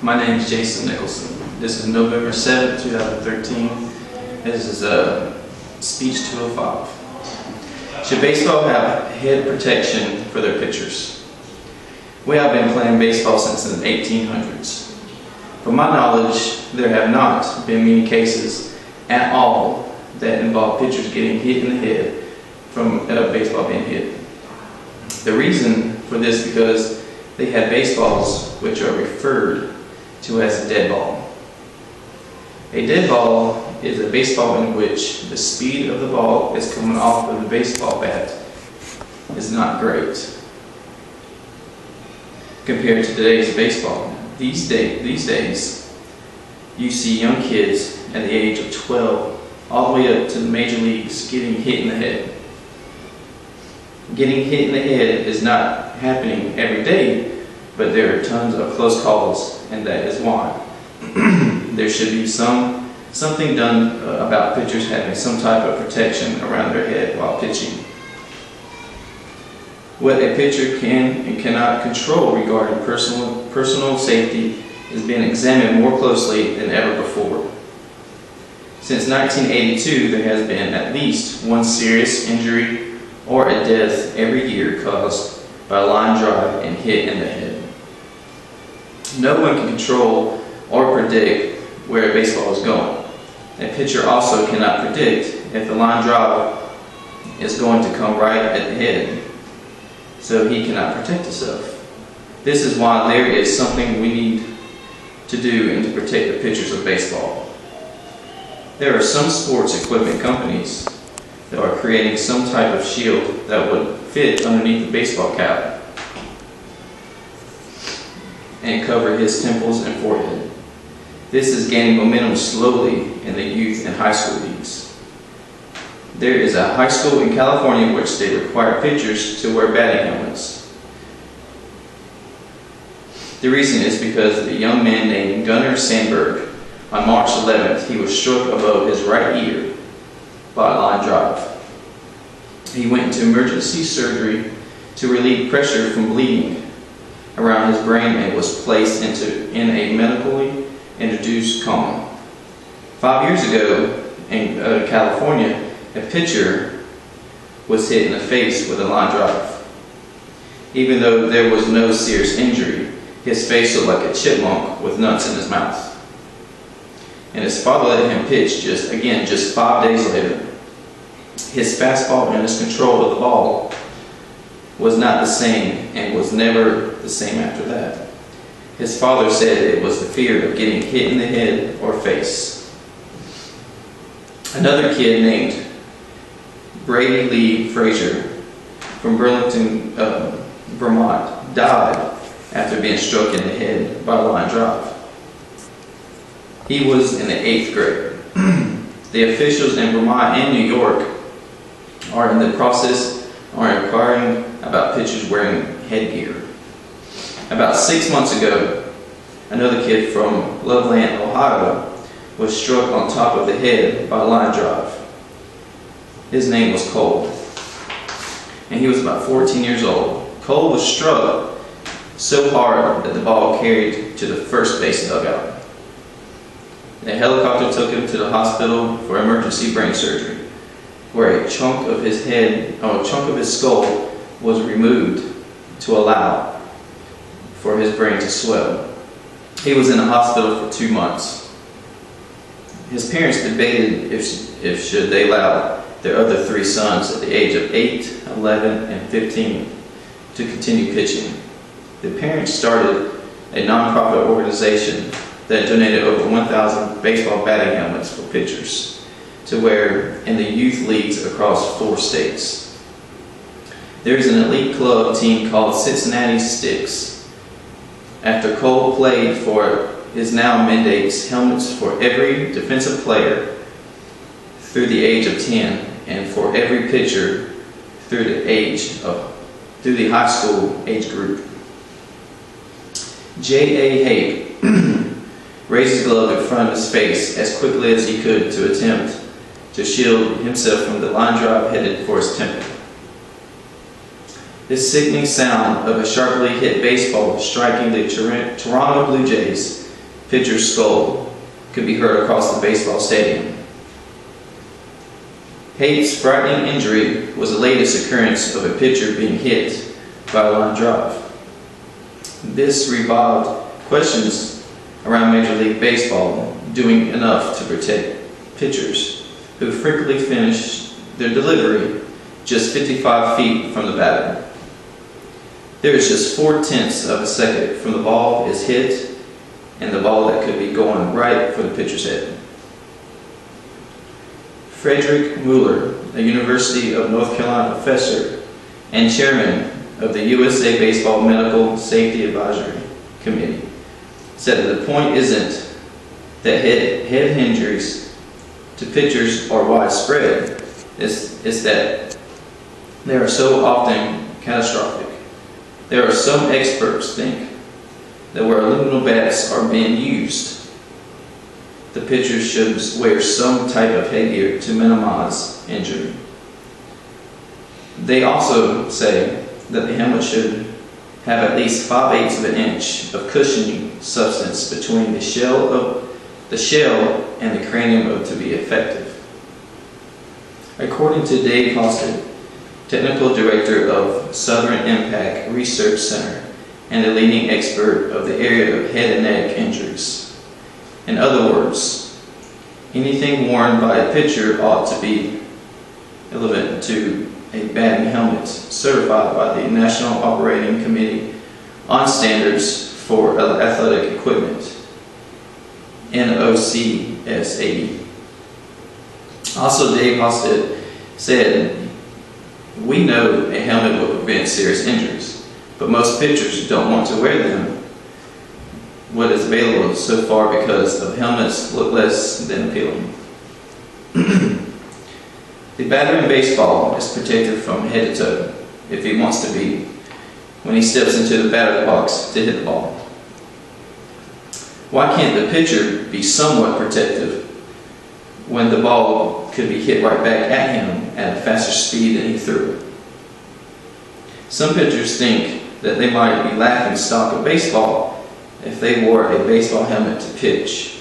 My name is Jason Nicholson. This is November 7th, 2013. This is speech 205. Should baseball have head protection for their pitchers? We have been playing baseball since the 1800s. From my knowledge, there have not been many cases at all that involve pitchers getting hit in the head from a baseball being hit. The reason for this is because they had baseballs which are referred to as a dead ball. A dead ball is a baseball in which the speed of the ball is coming off of the baseball bat is not great compared to today's baseball. These days, you see young kids at the age of 12 all the way up to the major leagues getting hit in the head. Getting hit in the head is not happening every day, but there are tons of close calls, and that is why. There should be something done about pitchers having some type of protection around their head while pitching. What a pitcher can and cannot control regarding personal safety is being examined more closely than ever before. Since 1982, there has been at least one serious injury or a death every year caused by a line drive and hit in the head. No one can control or predict where a baseball is going. A pitcher also cannot predict if the line drive is going to come right at the head, so he cannot protect himself. This is why there is something we need to do and to protect the pitchers of baseball. There are some sports equipment companies that are creating some type of shield that would fit underneath the baseball cap and cover his temples and forehead. This is gaining momentum slowly in the youth and high school leagues. There is a high school in California in which they require pitchers to wear batting helmets. The reason is because the young man named Gunnar Sandberg, on March 11th, he was struck above his right ear by a line drive. He went into emergency surgery to relieve pressure from bleeding around his brain and was placed in a medically induced coma. 5 years ago in California, a pitcher was hit in the face with a line drive. Even though there was no serious injury, his face looked like a chipmunk with nuts in his mouth. And his father let him pitch just 5 days later. His fastball and his control of the ball was not the same and was never the same after that. His father said it was the fear of getting hit in the head or face. Another kid named Brady Lee Frazier from Burlington, Vermont, died after being struck in the head by a line drive. He was in the 8th grade. The officials in Vermont and New York are in the process of inquiring about pitchers wearing headgear. About 6 months ago, another kid from Loveland, Ohio, was struck on top of the head by a line drive. His name was Cole, and he was about 14 years old. Cole was struck so hard that the ball carried to the first base dugout. A helicopter took him to the hospital for emergency brain surgery, where a chunk of his skull was removed to allow for his brain to swell. He was in the hospital for 2 months. His parents debated if should they allow their other 3 sons at the age of 8, 11, and 15 to continue pitching. The parents started a nonprofit organization that donated over 1,000 baseball batting helmets for pitchers to wear in the youth leagues across 4 states. There is an elite club team called Cincinnati Sticks. After Cole played for his now mandates helmets for every defensive player through the age of 10 and for every pitcher through the high school age group. J.A. Hape raised his glove in front of his face as quickly as he could to attempt to shield himself from the line drive headed for his temple. This sickening sound of a sharply hit baseball striking the Toronto Blue Jays pitcher's skull could be heard across the baseball stadium. Haig's frightening injury was the latest occurrence of a pitcher being hit by a line drive. This revived questions around Major League Baseball doing enough to protect pitchers who frequently finish their delivery just 55 feet from the batter. There is just 4/10 of a second from the ball is hit and the ball that could be going right for the pitcher's head. Frederick Mueller, a University of North Carolina professor and chairman of the USA Baseball Medical Safety Advisory Committee, said that the point isn't that head injuries to pitchers are widespread, it's that they are so often catastrophic. There are some experts think that where aluminum bats are being used, the pitchers should wear some type of headgear to minimize injury. They also say that the helmet should have at least 5/8 of an inch of cushioning substance between the shell and the cranium to be effective. According to Dave Hosted, Technical Director of Southern Impact Research Center and a leading expert of the area of head and neck injuries. In other words, anything worn by a pitcher ought to be relevant to a batting helmet certified by the National Operating Committee on Standards for Athletic Equipment, NOCSAE. Also, Dave Hosted said, "We know a helmet will prevent serious injuries, but most pitchers don't want to wear them. What is available so far because of helmets look less than appealing." The batter in baseball is protected from head to toe, if he wants to be, when he steps into the batter's box to hit the ball. Why can't the pitcher be somewhat protective when the ball could be hit right back at him at a faster speed than he threw it? Some pitchers think that they might be laughing stock of baseball if they wore a baseball helmet to pitch.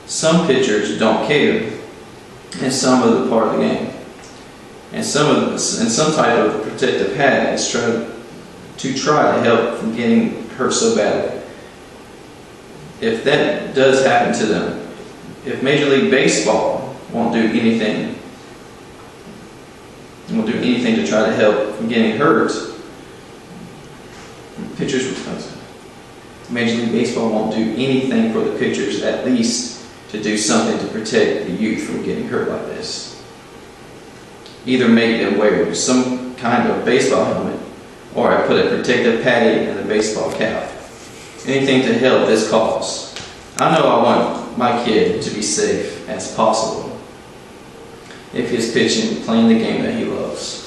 Some pitchers don't care, and some of the part of the game. And some type of protective hat is to try to help from getting hurt so badly. If that does happen to them, if Major League Baseball won't do anything to try to help from getting hurt, Major League Baseball won't do anything for the pitchers, at least to do something to protect the youth from getting hurt like this. Either make them wear some kind of baseball helmet, or I put a protective padding in the baseball cap. Anything to help this cause. I know I want my kid to be safe as possible if he's pitching, playing the game that he loves.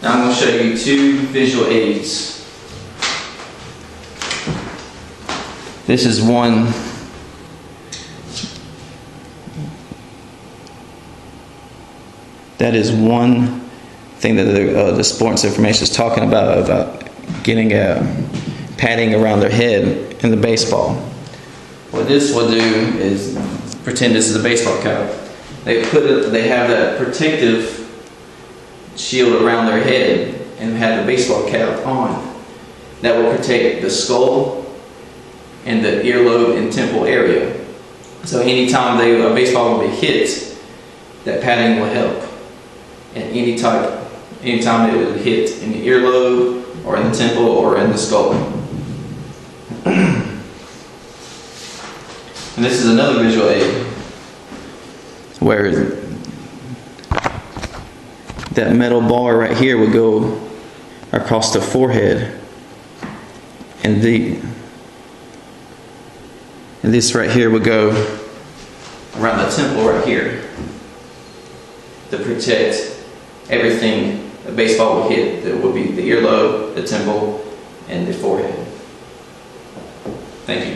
Now I'm going to show you two visual aids. This is one that is one thing that the sports information is talking about getting padding around their head in the baseball. What this will do is pretend this is a baseball cap. They have that protective shield around their head and have the baseball cap on. That will protect the skull and the earlobe and temple area. So anytime a baseball will be hit, that padding will help. And anytime it will hit in the earlobe or in the temple or in the skull. And this is another visual aid where that metal bar right here would go across the forehead, and this right here would go around the temple right here to protect everything a baseball will hit. That would be the earlobe, the temple, and the forehead. Thank you.